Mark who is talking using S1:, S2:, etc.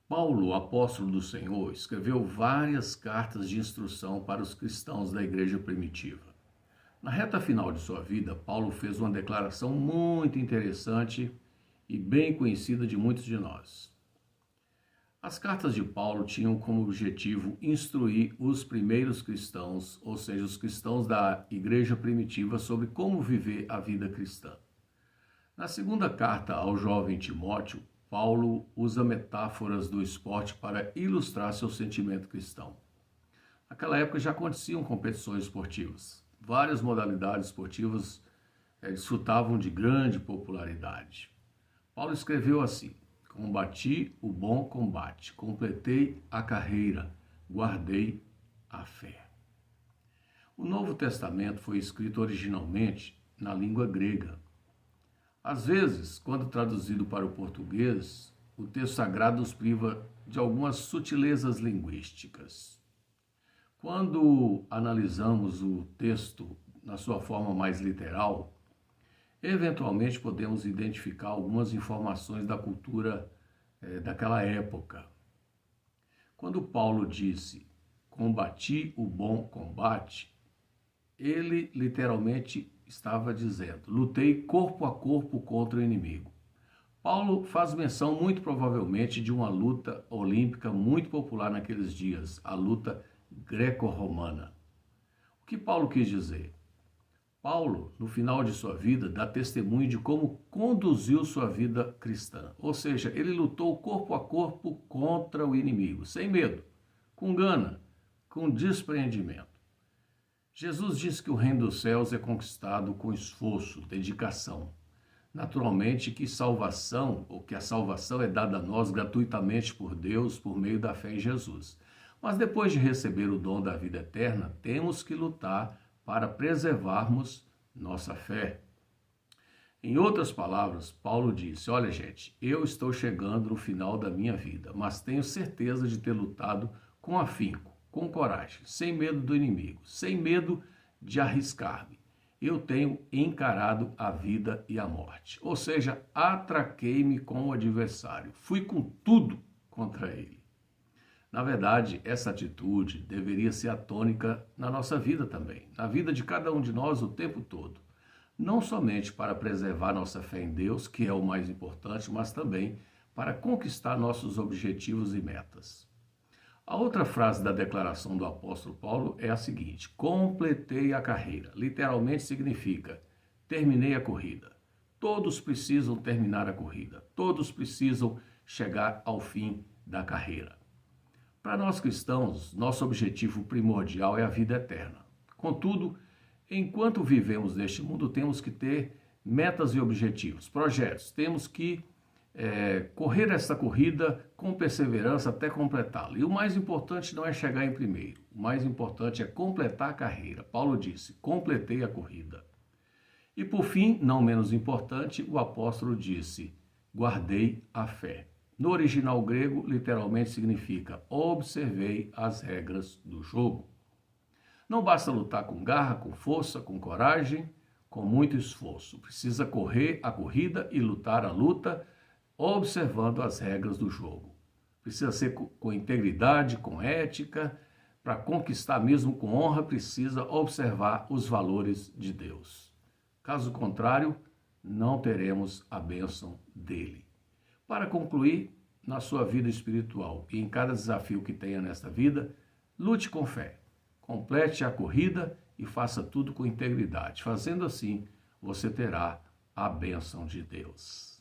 S1: Paulo, apóstolo do Senhor, escreveu várias cartas de instrução para os cristãos da igreja primitiva. Na reta final de sua vida, Paulo fez uma declaração muito interessante e bem conhecida de muitos de nós. As cartas de Paulo tinham como objetivo instruir os primeiros cristãos, ou seja, os cristãos da igreja primitiva, sobre como viver a vida cristã. Na segunda carta ao jovem Timóteo, Paulo usa metáforas do esporte para ilustrar seu sentimento cristão. Naquela época já aconteciam competições esportivas. Várias modalidades esportivas desfrutavam de grande popularidade. Paulo escreveu assim: combati o bom combate, completei a carreira, guardei a fé. O Novo Testamento foi escrito originalmente na língua grega. Às vezes, quando traduzido para o português, o texto sagrado nos priva de algumas sutilezas linguísticas. Quando analisamos o texto na sua forma mais literal, eventualmente podemos identificar algumas informações da cultura daquela época. Quando Paulo disse, combati o bom combate, ele literalmente estava dizendo, lutei corpo a corpo contra o inimigo. Paulo faz menção muito provavelmente de uma luta olímpica muito popular naqueles dias, a luta greco-romana. O que Paulo quis dizer? Paulo, no final de sua vida, dá testemunho de como conduziu sua vida cristã. Ou seja, ele lutou corpo a corpo contra o inimigo, sem medo, com gana, com despreendimento. Jesus disse que o reino dos céus é conquistado com esforço, dedicação. Naturalmente que a salvação é dada a nós gratuitamente por Deus por meio da fé em Jesus. Mas depois de receber o dom da vida eterna, temos que lutar para preservarmos nossa fé. Em outras palavras, Paulo disse, olha gente, eu estou chegando no final da minha vida, mas tenho certeza de ter lutado com afinco, com coragem, sem medo do inimigo, sem medo de arriscar-me. Eu tenho encarado a vida e a morte. Ou seja, atraquei-me com o adversário, fui com tudo contra ele. Na verdade, essa atitude deveria ser a tônica na nossa vida também, na vida de cada um de nós o tempo todo. Não somente para preservar nossa fé em Deus, que é o mais importante, mas também para conquistar nossos objetivos e metas. A outra frase da declaração do apóstolo Paulo é a seguinte, completei a carreira. Literalmente significa, terminei a corrida. Todos precisam terminar a corrida. Todos precisam chegar ao fim da carreira. Para nós cristãos, nosso objetivo primordial é a vida eterna. Contudo, enquanto vivemos neste mundo, temos que ter metas e objetivos, projetos. Temos que correr essa corrida com perseverança até completá-la. E o mais importante não é chegar em primeiro, o mais importante é completar a carreira. Paulo disse, completei a corrida. E por fim, não menos importante, o apóstolo disse, guardei a fé. No original grego, literalmente significa, observei as regras do jogo. Não basta lutar com garra, com força, com coragem, com muito esforço. Precisa correr a corrida e lutar a luta, observando as regras do jogo. Precisa ser com integridade, com ética, para conquistar mesmo com honra, precisa observar os valores de Deus. Caso contrário, não teremos a bênção dele. Para concluir, na sua vida espiritual e em cada desafio que tenha nesta vida, lute com fé, complete a corrida e faça tudo com integridade. Fazendo assim, você terá a bênção de Deus.